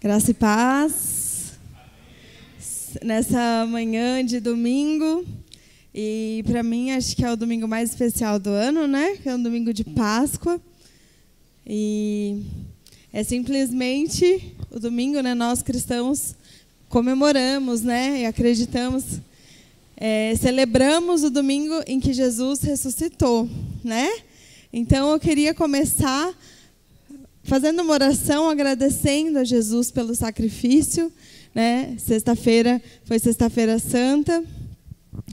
Graça e paz. Nessa manhã de domingo, e para mim acho que é o domingo mais especial do ano, né? Que é um domingo de Páscoa. E é simplesmente o domingo, né? Nós cristãos comemoramos, né? E acreditamos, celebramos o domingo em que Jesus ressuscitou, né? Então eu queria começar fazendo uma oração, agradecendo a Jesus pelo sacrifício, né? Sexta-feira foi Sexta-feira Santa,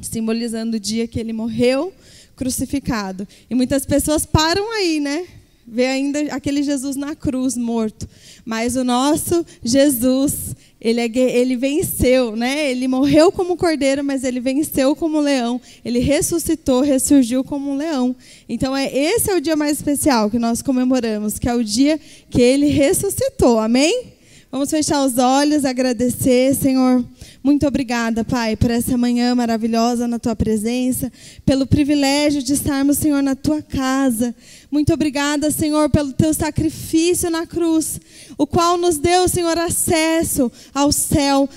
simbolizando o dia que ele morreu crucificado. E muitas pessoas param aí, né? Vê ainda aquele Jesus na cruz, morto. Mas o nosso Jesus, ele venceu, né? Ele morreu como cordeiro, mas ele venceu como leão. Ele ressuscitou, ressurgiu como um leão. Então, esse é o dia mais especial que nós comemoramos, que é o dia que ele ressuscitou. Amém? Vamos fechar os olhos, agradecer, Senhor. Muito obrigada, Pai, por essa manhã maravilhosa na Tua presença, pelo privilégio de estarmos, Senhor, na Tua casa. Muito obrigada, Senhor, pelo Teu sacrifício na cruz, o qual nos deu, Senhor, acesso ao céu,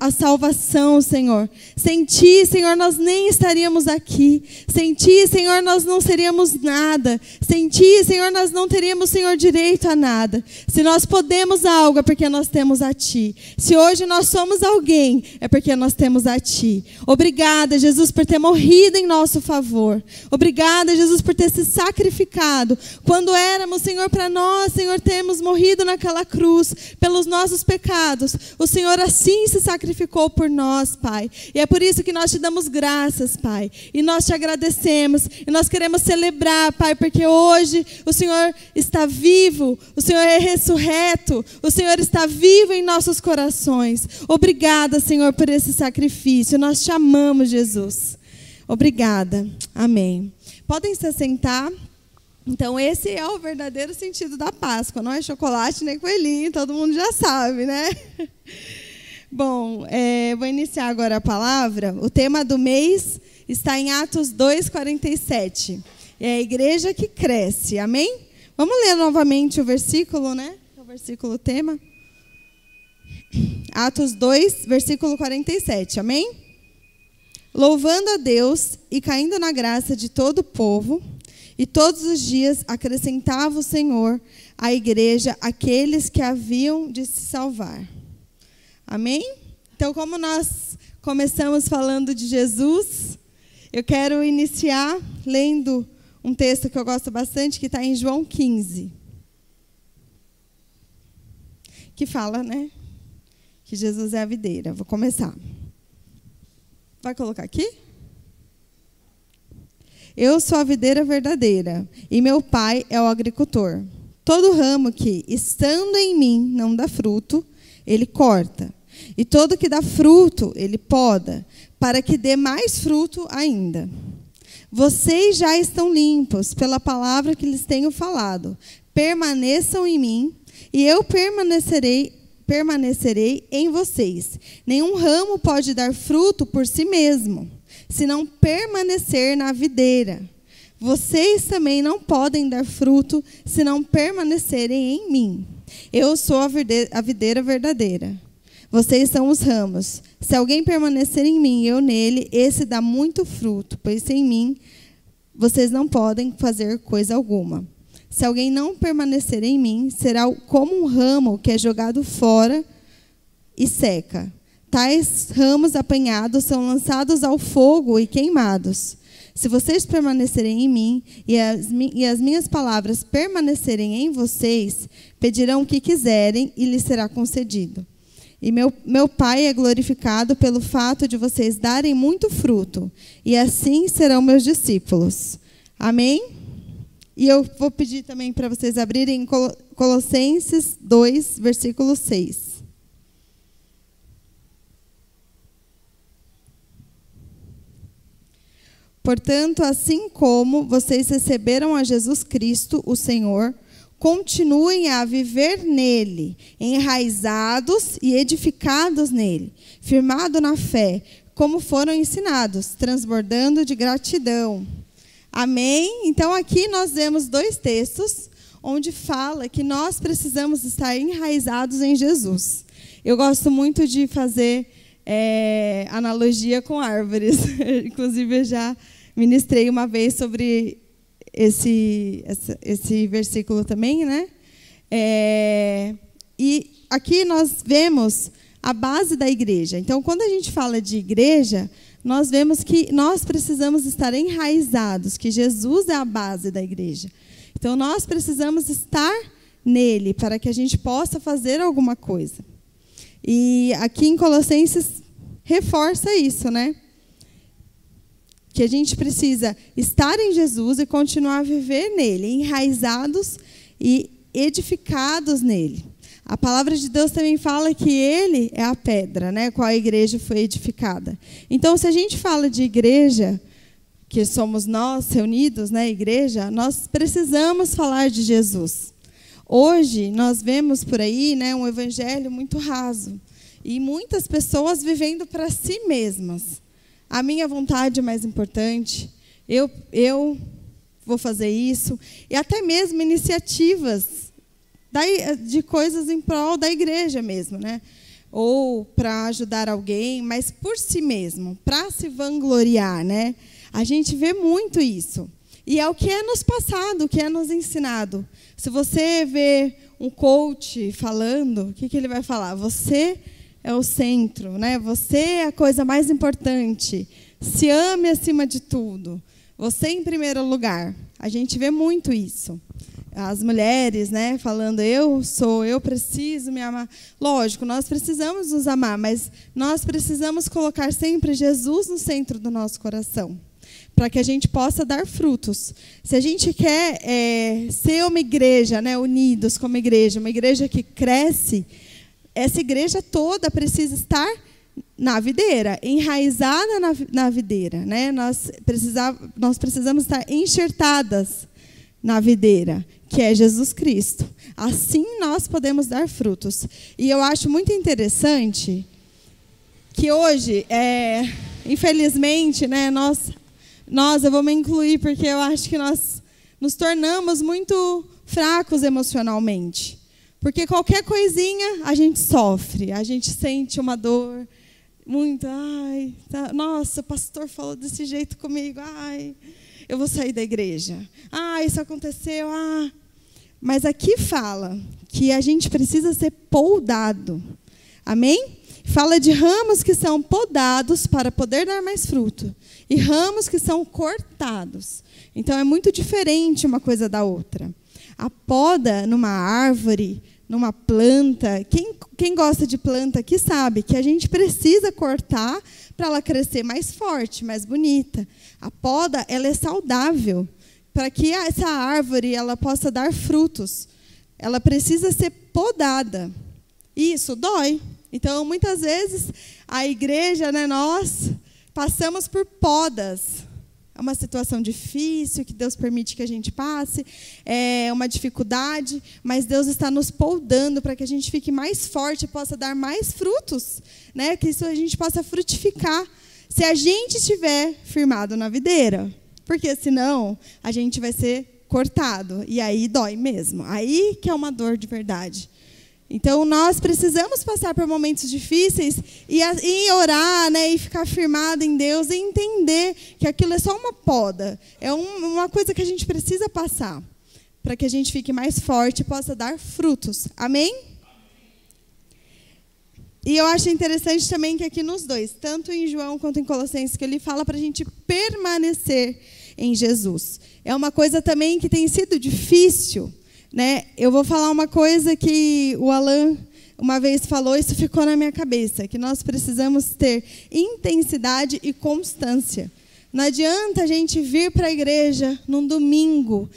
à salvação, Senhor. Sem Ti, Senhor, nós nem estaríamos aqui. Sem Ti, Senhor, nós não seríamos nada. Sem Ti, Senhor, nós não teríamos, Senhor, direito a nada. Se nós podemos algo, é porque nós temos a Ti. Se hoje nós somos alguém, é porque nós temos a Ti. Obrigada, Jesus, por ter morrido em nosso favor. Obrigada, Jesus, por ter se sacrificado. Quando éramos, Senhor, para nós, Senhor, temos morrido naquela cruz pelos nossos pecados. O Senhor assim se sacrificou por nós, Pai. E é por isso que nós te damos graças, Pai. E nós te agradecemos. E nós queremos celebrar, Pai, porque hoje o Senhor está vivo. O Senhor é ressurreto. O Senhor está vivo em nossos corações. Obrigada, Senhor, por esse sacrifício. Nós te amamos, Jesus. Obrigada. Amém. Podem se assentar. Então, esse é o verdadeiro sentido da Páscoa. Não é chocolate nem coelhinho, todo mundo já sabe, né? Bom, vou iniciar agora a palavra. O tema do mês está em Atos 2:47. É a igreja que cresce, amém? Vamos ler novamente o versículo, né? O versículo tema. Atos 2, versículo 47, amém? Louvando a Deus e caindo na graça de todo o povo, e todos os dias acrescentava o Senhor à igreja aqueles que haviam de se salvar. Amém? Então, como nós começamos falando de Jesus, eu quero iniciar lendo um texto que eu gosto bastante, que está em João 15. Que fala, né? Que Jesus é a videira. Vou começar. Vai colocar aqui? Eu sou a videira verdadeira, e meu pai é o agricultor. Todo ramo que, estando em mim, não dá fruto, ele corta. E todo que dá fruto, ele poda, para que dê mais fruto ainda. Vocês já estão limpos pela palavra que lhes tenho falado. Permaneçam em mim, e eu permanecerei em vocês. Nenhum ramo pode dar fruto por si mesmo, se não permanecer na videira. Vocês também não podem dar fruto se não permanecerem em mim. Eu sou a videira verdadeira. Vocês são os ramos. Se alguém permanecer em mim e eu nele, esse dá muito fruto, pois sem mim vocês não podem fazer coisa alguma. Se alguém não permanecer em mim, será como um ramo que é jogado fora e seca. Tais ramos apanhados são lançados ao fogo e queimados. Se vocês permanecerem em mim e as minhas palavras permanecerem em vocês, pedirão o que quiserem e lhes será concedido. E meu Pai é glorificado pelo fato de vocês darem muito fruto, e assim serão meus discípulos. Amém? E eu vou pedir também para vocês abrirem Colossenses 2, versículo 6. Portanto, assim como vocês receberam a Jesus Cristo, o Senhor, continuem a viver nele, enraizados e edificados nele, firmados na fé, como foram ensinados, transbordando de gratidão. Amém? Então, aqui nós vemos dois textos. onde fala que nós precisamos estar enraizados em Jesus. Eu gosto muito de fazer analogia com árvores. Inclusive, eu já ministrei uma vez sobre esse versículo também, né? E aqui nós vemos a base da igreja. Então, quando a gente fala de igreja, nós vemos que nós precisamos estar enraizados, que Jesus é a base da igreja. Então, nós precisamos estar nele para que a gente possa fazer alguma coisa. E aqui em Colossenses reforça isso, né? Que a gente precisa estar em Jesus e continuar a viver nele, enraizados e edificados nele. A palavra de Deus também fala que ele é a pedra, né, qual a igreja foi edificada. Então, se a gente fala de igreja, que somos nós reunidos, né, igreja, nós precisamos falar de Jesus. Hoje, nós vemos por aí, né, um evangelho muito raso. E muitas pessoas vivendo para si mesmas. A minha vontade é mais importante. Eu vou fazer isso. E até mesmo iniciativas de coisas em prol da igreja mesmo, né? Ou para ajudar alguém, mas por si mesmo, para se vangloriar, né? A gente vê muito isso. E é o que é nos passado, o que é nos ensinado. Se você vê um coach falando, o que ele vai falar? Você é o centro, né? Você é a coisa mais importante. Se ame acima de tudo. Você em primeiro lugar. A gente vê muito isso. As mulheres, né, falando, eu preciso me amar. Lógico, nós precisamos nos amar, mas nós precisamos colocar sempre Jesus no centro do nosso coração, para que a gente possa dar frutos. Se a gente quer ser uma igreja, né, unidos como igreja, uma igreja que cresce, essa igreja toda precisa estar na videira, enraizada na videira, né? Nós precisamos estar enxertadas na videira, que é Jesus Cristo. Assim nós podemos dar frutos. E eu acho muito interessante que hoje, infelizmente, né, eu vou me incluir, porque eu acho que nós nos tornamos muito fracos emocionalmente. Porque qualquer coisinha a gente sofre, a gente sente uma dor muito, nossa, o pastor falou desse jeito comigo, eu vou sair da igreja. Isso aconteceu, Mas aqui fala que a gente precisa ser podado. Amém? Fala de ramos que são podados para poder dar mais fruto. E ramos que são cortados. Então, é muito diferente uma coisa da outra. A poda numa árvore, numa planta, quem gosta de planta aqui sabe que a gente precisa cortar para ela crescer mais forte, mais bonita. A poda, ela é saudável. Para que essa árvore ela possa dar frutos, ela precisa ser podada. E isso dói. Então, muitas vezes, a igreja, né, nós passamos por podas. É uma situação difícil, que Deus permite que a gente passe, é uma dificuldade, mas Deus está nos podando para que a gente fique mais forte e possa dar mais frutos, né? Que isso a gente possa frutificar, se a gente estiver firmado na videira. Porque senão a gente vai ser cortado, e aí dói mesmo. Aí que é uma dor de verdade. Então, nós precisamos passar por momentos difíceis e orar, né, e ficar firmado em Deus e entender que aquilo é só uma poda. É uma coisa que a gente precisa passar para que a gente fique mais forte e possa dar frutos. Amém? E eu acho interessante também que aqui nos dois, tanto em João quanto em Colossenses, que ele fala para a gente permanecer em Jesus. É uma coisa também que tem sido difícil, né? Eu vou falar uma coisa que o Alan uma vez falou, isso ficou na minha cabeça, que nós precisamos ter intensidade e constância. Não adianta a gente vir para a igreja num domingo,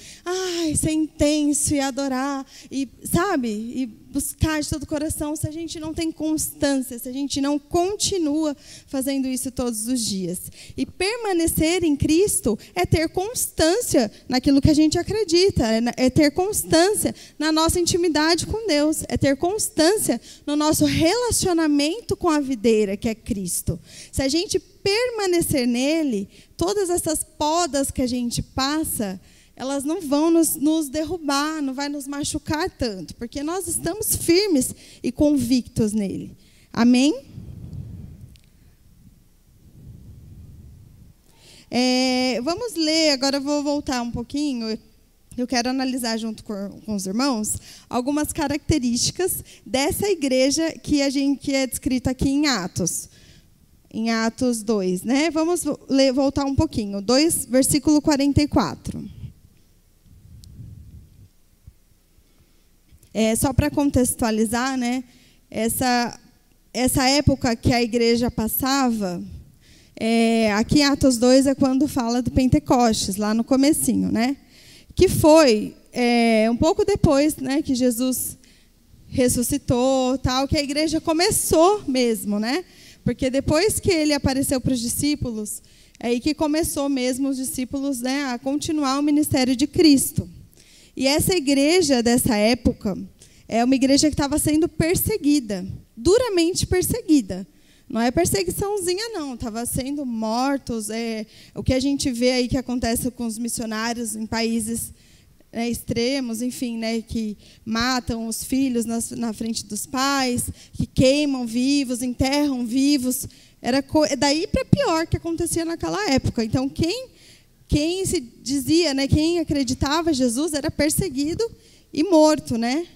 ser intenso e adorar, e, sabe, e buscar de todo o coração, se a gente não tem constância, se a gente não continua fazendo isso todos os dias. E permanecer em Cristo é ter constância naquilo que a gente acredita, é ter constância na nossa intimidade com Deus, é ter constância no nosso relacionamento com a videira, que é Cristo. Se a gente permanecer nele, todas essas podas que a gente passa, elas não vão nos derrubar, não vai nos machucar tanto, porque nós estamos firmes e convictos nele. Amém? Vamos ler, agora eu vou voltar um pouquinho. Eu quero analisar junto com os irmãos algumas características dessa igreja que é descrita aqui em Atos 2, né? Vamos voltar um pouquinho, 2, versículo 44. Só para contextualizar, né? Essa época que a igreja passava, aqui em Atos 2 é quando fala do Pentecostes, lá no comecinho, né? Que foi um pouco depois, né, que Jesus ressuscitou, tal, que a igreja começou mesmo, né? Porque depois que ele apareceu para os discípulos, é aí que começou mesmo os discípulos, né, a continuar o ministério de Cristo. E essa igreja dessa época é uma igreja que estava sendo perseguida, duramente perseguida. Não é perseguiçãozinha, não. Estava sendo mortos. O que a gente vê aí que acontece com os missionários em países extremos, enfim, né, que matam os filhos na frente dos pais, que queimam vivos, enterram vivos. Era daí para pior que acontecia naquela época. Então, quem se dizia, né, quem acreditava em Jesus era perseguido e morto, né?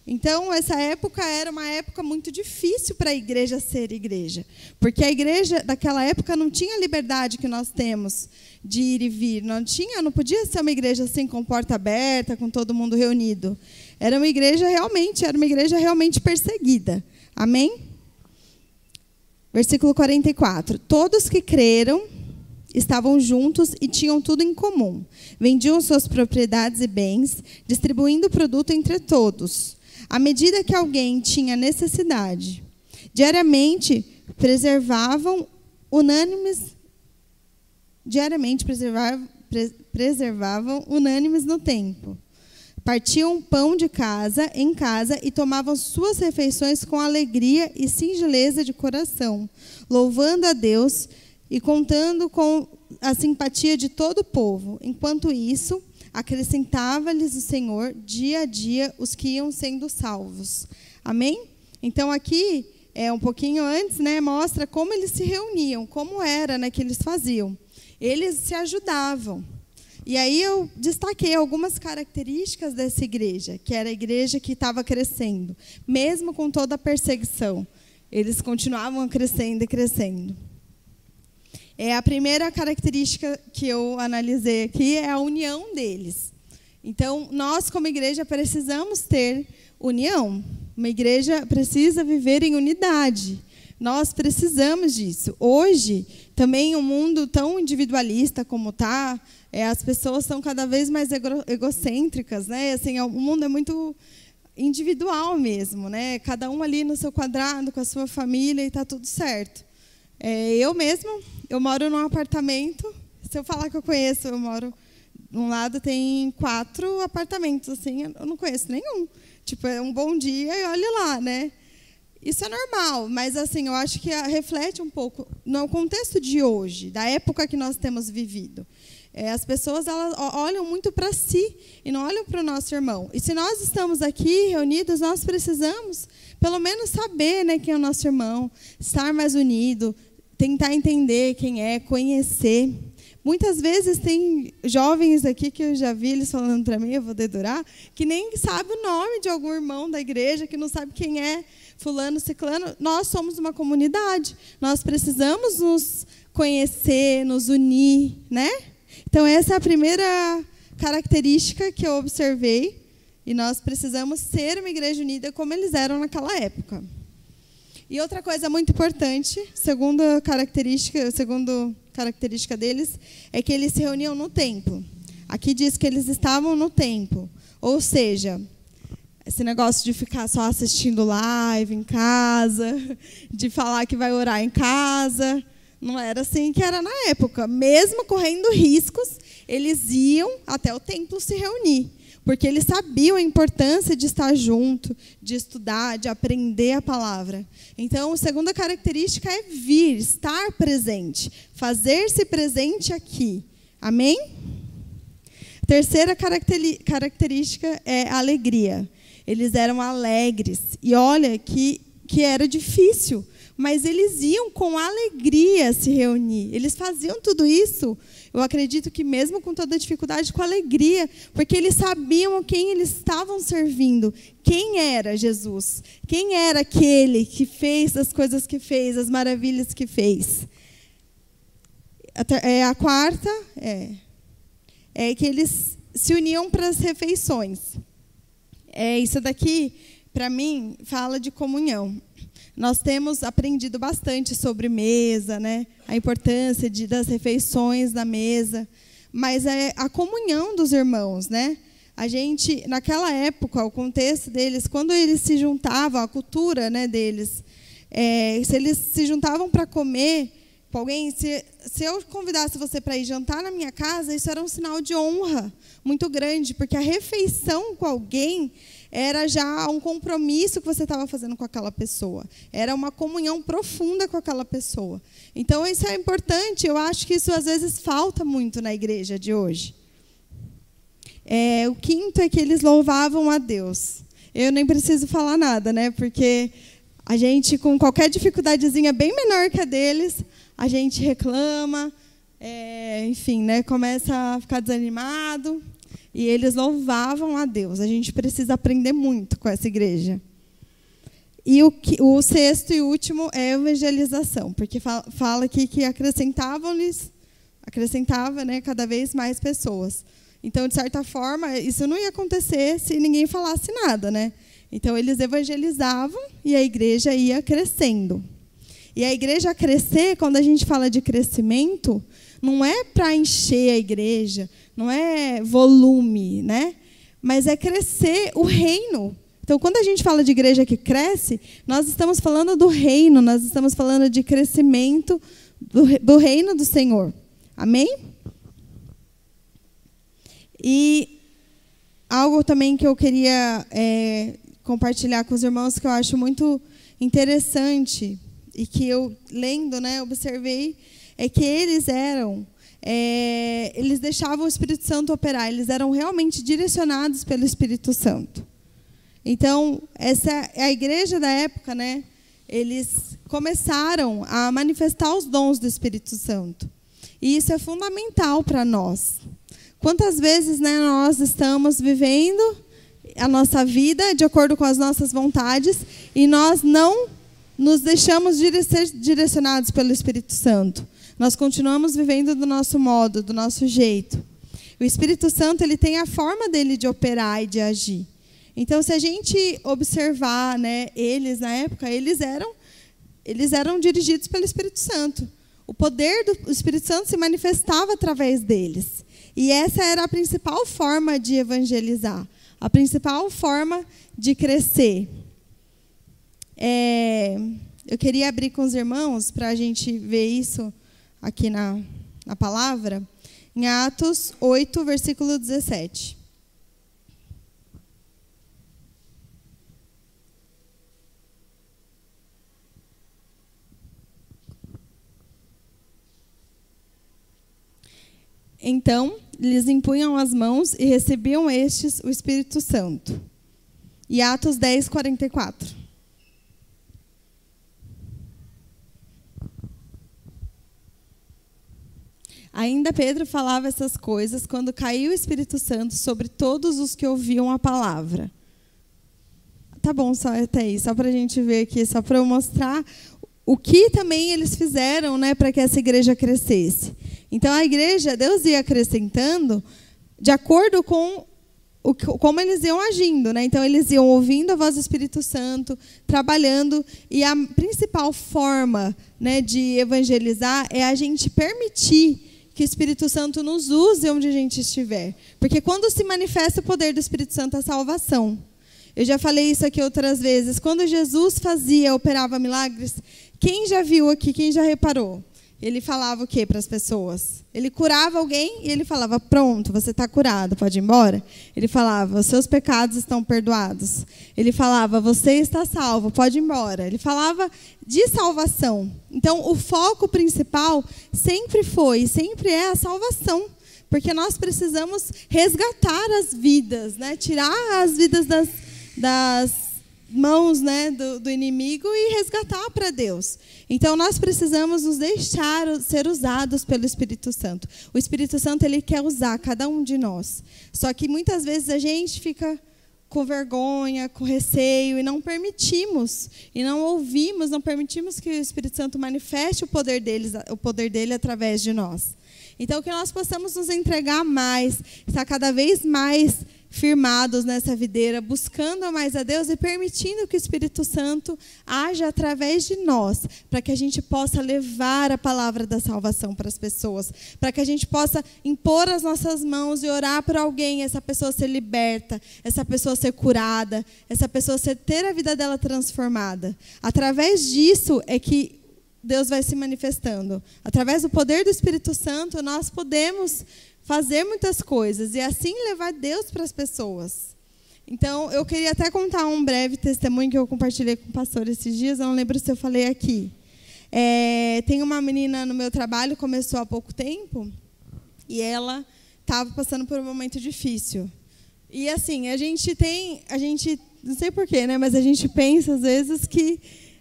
Então, essa época era uma época muito difícil para a igreja ser igreja. Porque a igreja daquela época não tinha a liberdade que nós temos de ir e vir. Não podia ser uma igreja assim, com porta aberta, com todo mundo reunido. Era uma igreja realmente perseguida. Amém? Versículo 44. Todos que creram estavam juntos e tinham tudo em comum. Vendiam suas propriedades e bens, distribuindo o produto entre todos, à medida que alguém tinha necessidade. Diariamente preservavam unânimes no templo. Partiam pão de casa em casa e tomavam suas refeições com alegria e singeleza de coração, louvando a Deus e contando com a simpatia de todo o povo. Enquanto isso, acrescentava-lhes o Senhor, dia a dia, os que iam sendo salvos. Amém? Então, aqui, um pouquinho antes, né, mostra como eles se reuniam, como era, né, que eles faziam. Eles se ajudavam. E aí eu destaquei algumas características dessa igreja, que era a igreja que estava crescendo, mesmo com toda a perseguição. Eles continuavam crescendo e crescendo. A primeira característica que eu analisei aqui é a união deles. Então, nós, como igreja, precisamos ter união. Uma igreja precisa viver em unidade. Nós precisamos disso. Hoje, também um mundo tão individualista como está, as pessoas são cada vez mais egocêntricas, né? Assim, o mundo é muito individual mesmo, né? Cada um ali no seu quadrado, com a sua família, e está tudo certo. Eu moro num apartamento. Se eu falar que eu conheço, eu moro num lado, tem 4 apartamentos, assim, eu não conheço nenhum. Tipo, é um bom dia e olha lá, né? Isso é normal, mas assim, eu acho que reflete um pouco no contexto de hoje, da época que nós temos vivido. As pessoas, elas olham muito para si e não olham para o nosso irmão. E se nós estamos aqui reunidos, nós precisamos, pelo menos, saber, né, quem é o nosso irmão, estar mais unido, tentar entender quem é, conhecer. Muitas vezes tem jovens aqui que eu já vi eles falando para mim, eu vou dedurar, que nem sabe o nome de algum irmão da igreja, que não sabe quem é fulano, ciclano. Nós somos uma comunidade. Nós precisamos nos conhecer, nos unir, né? Então, essa é a primeira característica que eu observei. E nós precisamos ser uma igreja unida como eles eram naquela época. E outra coisa muito importante, segunda característica deles, é que eles se reuniam no templo. Aqui diz que eles estavam no templo. Ou seja, esse negócio de ficar só assistindo live em casa, de falar que vai orar em casa, não era assim que era na época. Mesmo correndo riscos, eles iam até o templo se reunir. Porque eles sabiam a importância de estar junto, de estudar, de aprender a palavra. Então, a segunda característica é vir, estar presente, fazer-se presente aqui. Amém? Terceira característica é a alegria. Eles eram alegres. E olha que era difícil, mas eles iam com alegria se reunir. Eles faziam tudo isso, eu acredito que mesmo com toda a dificuldade, com alegria, porque eles sabiam quem eles estavam servindo, quem era Jesus, quem era aquele que fez as coisas que fez, as maravilhas que fez. A quarta é que eles se uniam para as refeições. Isso daqui, para mim, fala de comunhão. Nós temos aprendido bastante sobre mesa, né? A importância das refeições na mesa, mas é a comunhão dos irmãos, né? A gente, naquela época, o contexto deles, quando eles se juntavam, a cultura, né, deles, se eles se juntavam para comer com alguém, se eu convidasse você para ir jantar na minha casa, isso era um sinal de honra muito grande, porque a refeição com alguém era já um compromisso que você estava fazendo com aquela pessoa. Era uma comunhão profunda com aquela pessoa. Então, isso é importante. Eu acho que isso, às vezes, falta muito na igreja de hoje. O quinto é que eles louvavam a Deus. Eu nem preciso falar nada, né? Porque a gente, com qualquer dificuldadezinha bem menor que a deles, a gente reclama, enfim, né? Começa a ficar desanimado. E eles louvavam a Deus. A gente precisa aprender muito com essa igreja. E o sexto e último é a evangelização, porque fala aqui que acrescentava, né, cada vez mais pessoas. Então, de certa forma, isso não ia acontecer se ninguém falasse nada, né? Então, eles evangelizavam e a igreja ia crescendo. E a igreja crescer, quando a gente fala de crescimento, não é para encher a igreja, não é volume, né? Mas é crescer o reino. Então, quando a gente fala de igreja que cresce, nós estamos falando do reino, nós estamos falando de crescimento do reino do Senhor. Amém? E algo também que eu queria compartilhar com os irmãos, que eu acho muito interessante, e que eu, lendo, né, observei, é que eles deixavam o Espírito Santo operar, eles eram realmente direcionados pelo Espírito Santo. Então, essa é a igreja da época, né? Eles começaram a manifestar os dons do Espírito Santo. E isso é fundamental para nós. Quantas vezes, né, nós estamos vivendo a nossa vida de acordo com as nossas vontades e nós não nos deixamos ser direcionados pelo Espírito Santo. Nós continuamos vivendo do nosso modo, do nosso jeito. O Espírito Santo, ele tem a forma dele de operar e de agir. Então, se a gente observar, né, eles na época, eles eram dirigidos pelo Espírito Santo. O poder do Espírito Santo se manifestava através deles. E essa era a principal forma de evangelizar, a principal forma de crescer. Eu queria abrir com os irmãos para a gente ver isso aqui na palavra, em Atos 8, versículo 17. Então, lhes impunham as mãos e recebiam estes o Espírito Santo. E Atos 10, 44. Ainda Pedro falava essas coisas quando caiu o Espírito Santo sobre todos os que ouviam a palavra. Tá bom, só até aí, só para a gente ver aqui, só para eu mostrar o que também eles fizeram, né, para que essa igreja crescesse. Então, a igreja, Deus ia acrescentando de acordo com como eles iam agindo, né? Então, eles iam ouvindo a voz do Espírito Santo, trabalhando, e a principal forma, né, de evangelizar é a gente permitir que o Espírito Santo nos use onde a gente estiver. Porque quando se manifesta o poder do Espírito Santo, a salvação. Eu já falei isso aqui outras vezes. Quando Jesus operava milagres, quem já viu aqui, quem já reparou? Ele falava o quê para as pessoas? Ele curava alguém e ele falava, pronto, você está curado, pode ir embora? Ele falava, os seus pecados estão perdoados. Ele falava, você está salvo, pode ir embora. Ele falava de salvação. Então, o foco principal sempre é a salvação. Porque nós precisamos resgatar as vidas, né? Tirar as vidas das mãos, né, do inimigo e resgatar para Deus. Então, nós precisamos nos deixar ser usados pelo Espírito Santo. O Espírito Santo, ele quer usar cada um de nós. Só que muitas vezes a gente fica com vergonha, com receio, e não permitimos, e não ouvimos, não permitimos que o Espírito Santo manifeste o poder dele através de nós. Então, que nós possamos nos entregar mais, estar cada vez mais firmados nessa videira, buscando mais a Deus e permitindo que o Espírito Santo haja através de nós, para que a gente possa levar a palavra da salvação para as pessoas, para que a gente possa impor as nossas mãos e orar por alguém, essa pessoa ser liberta, essa pessoa ser curada, essa pessoa ter a vida dela transformada. Através disso é que Deus vai se manifestando. Através do poder do Espírito Santo, nós podemos fazer muitas coisas e assim levar Deus para as pessoas. Então, eu queria até contar um breve testemunho que eu compartilhei com o pastor esses dias, eu não lembro se eu falei aqui. Tem uma menina no meu trabalho, começou há pouco tempo, e ela estava passando por um momento difícil. E assim, a gente, não sei porquê, né, mas a gente pensa às vezes que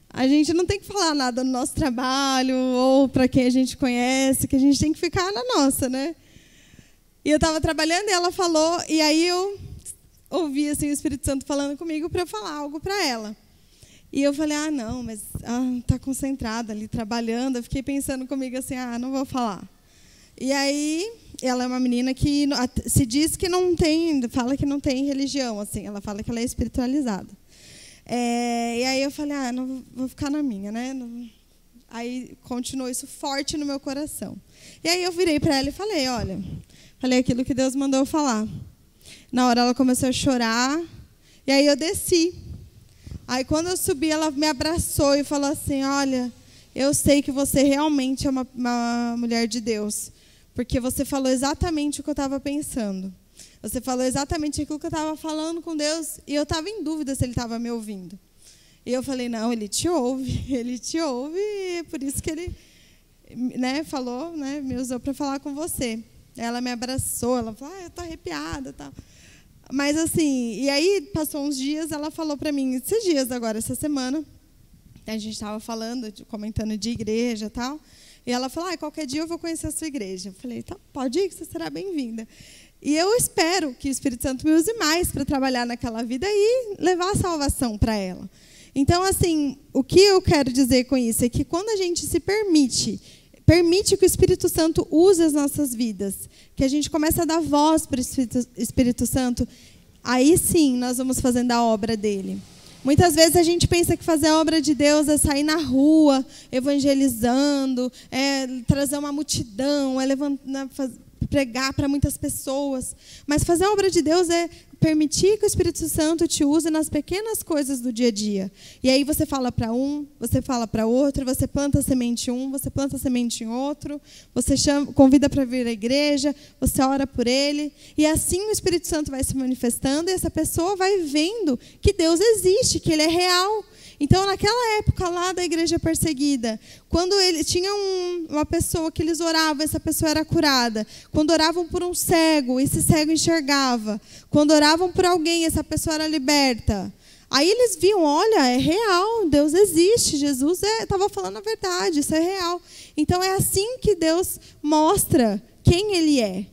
a gente não tem que falar nada no nosso trabalho, ou para quem a gente conhece, que a gente tem que ficar na nossa, né? E eu estava trabalhando e ela falou, e aí eu ouvi assim, o Espírito Santo falando comigo para eu falar algo para ela. E eu falei, não, mas está concentrada ali, trabalhando. Eu fiquei pensando comigo assim, não vou falar. E aí, ela é uma menina que se diz que não tem, fala que não tem religião, assim, ela fala que ela é espiritualizada. E aí eu falei, não vou ficar na minha, né? Aí continuou isso forte no meu coração. E aí eu virei para ela e falei, olha, falei aquilo que Deus mandou eu falar. Na hora ela começou a chorar, e aí eu desci. Aí quando eu subi, ela me abraçou e falou assim, olha, eu sei que você realmente é uma mulher de Deus, porque você falou exatamente o que eu estava pensando. Você falou exatamente aquilo que eu estava falando com Deus, e eu estava em dúvida se ele estava me ouvindo. E eu falei, não, ele te ouve, e é por isso que ele, né, falou, né, me usou para falar com você. Ela me abraçou, ela falou, eu estou arrepiada, tal. Mas assim, e aí passou uns dias, ela falou para mim, esses dias agora, essa semana, a gente estava falando, comentando de igreja e tal, e ela falou, qualquer dia eu vou conhecer a sua igreja. Eu falei, tá, pode ir, que você será bem-vinda. E eu espero que o Espírito Santo me use mais para trabalhar naquela vida e levar a salvação para ela. Então, assim, o que eu quero dizer com isso é que quando a gente se permite que o Espírito Santo use as nossas vidas, que a gente começa a dar voz para o Espírito Santo, aí sim nós vamos fazendo a obra dele. Muitas vezes a gente pensa que fazer a obra de Deus é sair na rua, evangelizando, trazer uma multidão, pregar para muitas pessoas. Mas fazer a obra de Deus é permitir que o Espírito Santo te use nas pequenas coisas do dia a dia. E aí você fala para um, você fala para outro, você planta semente em um, você planta semente em outro, você convida para vir à igreja, você ora por ele. E assim o Espírito Santo vai se manifestando e essa pessoa vai vendo que Deus existe, que ele é real. Então, naquela época lá da igreja perseguida, quando ele tinha uma pessoa que eles oravam, essa pessoa era curada. Quando oravam por um cego, esse cego enxergava. Quando oravam por alguém, essa pessoa era liberta. Aí eles viam, olha, é real, Deus existe, Jesus estava falando a verdade, isso é real. Então, é assim que Deus mostra quem ele é.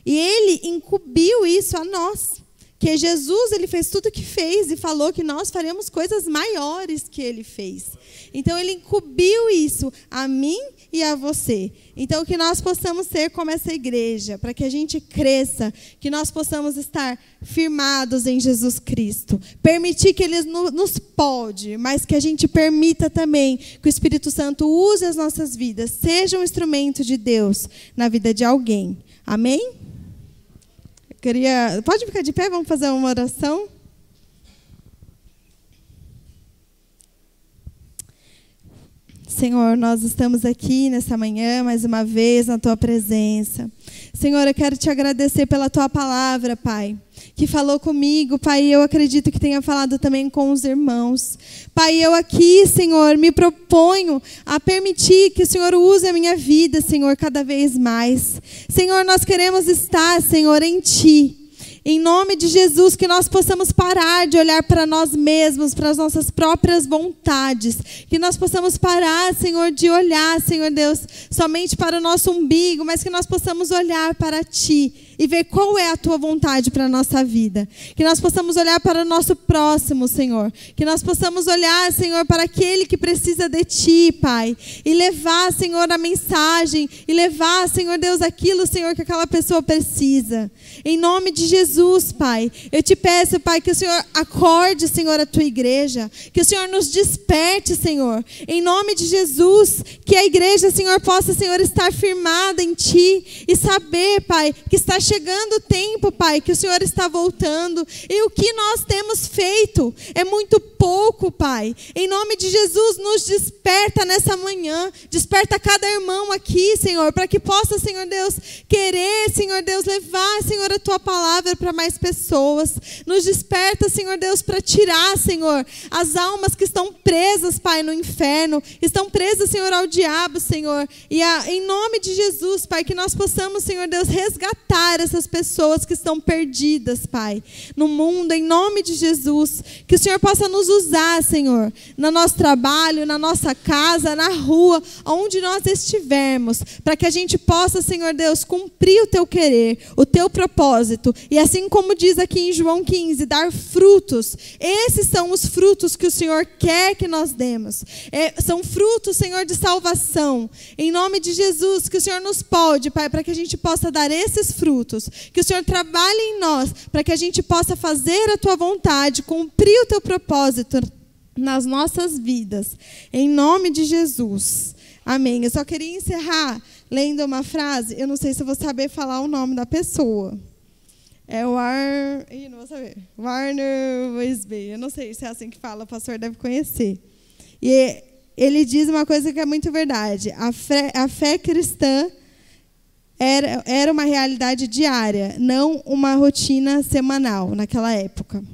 E ele incumbiu isso a nós. Que Jesus, ele fez tudo o que fez e falou que nós faremos coisas maiores que ele fez. Então, ele incumbiu isso a mim e a você. Então, que nós possamos ser como essa igreja, para que a gente cresça, que nós possamos estar firmados em Jesus Cristo. Permitir que ele nos pode, mas que a gente permita também que o Espírito Santo use as nossas vidas, seja um instrumento de Deus na vida de alguém. Amém? Pode ficar de pé, vamos fazer uma oração? Senhor, nós estamos aqui nessa manhã, mais uma vez, na Tua presença. Senhor, eu quero Te agradecer pela Tua palavra, Pai, que falou comigo, Pai, eu acredito que tenha falado também com os irmãos. Pai, eu aqui, Senhor, me proponho a permitir que o Senhor use a minha vida, Senhor, cada vez mais. Senhor, nós queremos estar, Senhor, em Ti. Em nome de Jesus, que nós possamos parar de olhar para nós mesmos, para as nossas próprias vontades. Que nós possamos parar, Senhor, de olhar, Senhor Deus, somente para o nosso umbigo, mas que nós possamos olhar para Ti e ver qual é a Tua vontade para a nossa vida. Que nós possamos olhar para o nosso próximo, Senhor. Que nós possamos olhar, Senhor, para aquele que precisa de Ti, Pai. E levar, Senhor, a mensagem. E levar, Senhor Deus, aquilo, Senhor, que aquela pessoa precisa. Em nome de Jesus, Pai, eu te peço, Pai, que o Senhor acorde, Senhor, a Tua igreja. Que o Senhor nos desperte, Senhor. Em nome de Jesus, que a igreja, Senhor, possa, Senhor, estar firmada em Ti. E saber, Pai, que está chegando o tempo, Pai, que o Senhor está voltando. E o que nós temos feito é muito pouco, Pai. Em nome de Jesus, nos desperta nessa manhã. Desperta cada irmão aqui, Senhor, para que possa, Senhor Deus, querer, Senhor Deus, levar, Senhor, a Tua palavra para mais pessoas. Nos desperta, Senhor Deus, para tirar, Senhor, as almas que estão presas, Pai, no inferno. Estão presas, Senhor, ao diabo, Senhor. E em nome de Jesus, Pai, que nós possamos, Senhor Deus, resgatar essas pessoas que estão perdidas, Pai, no mundo, em nome de Jesus. Que o Senhor possa nos usar, Senhor, no nosso trabalho, na nossa casa, na rua, onde nós estivermos, para que a gente possa, Senhor Deus, cumprir o Teu querer, o Teu propósito. E assim como diz aqui em João 15, dar frutos. Esses são os frutos que o Senhor quer que nós demos. São frutos, Senhor, de salvação. Em nome de Jesus, que o Senhor nos pode, Pai, para que a gente possa dar esses frutos. Que o Senhor trabalhe em nós, para que a gente possa fazer a Tua vontade, cumprir o Teu propósito nas nossas vidas. Em nome de Jesus. Amém. Eu só queria encerrar lendo uma frase. Eu não sei se eu vou saber falar o nome da pessoa. É o não vou saber. Warner Wiersbe. Eu não sei se é assim que fala, o pastor deve conhecer. E ele diz uma coisa que é muito verdade. A fé cristã era uma realidade diária, não uma rotina semanal naquela época.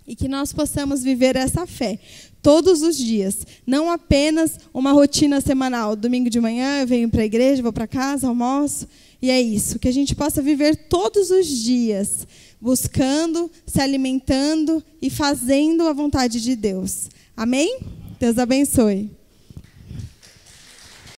E que nós possamos viver essa fé todos os dias, não apenas uma rotina semanal. Domingo de manhã eu venho para a igreja, vou para casa, almoço, e é isso. Que a gente possa viver todos os dias, buscando, se alimentando e fazendo a vontade de Deus. Amém? Deus abençoe.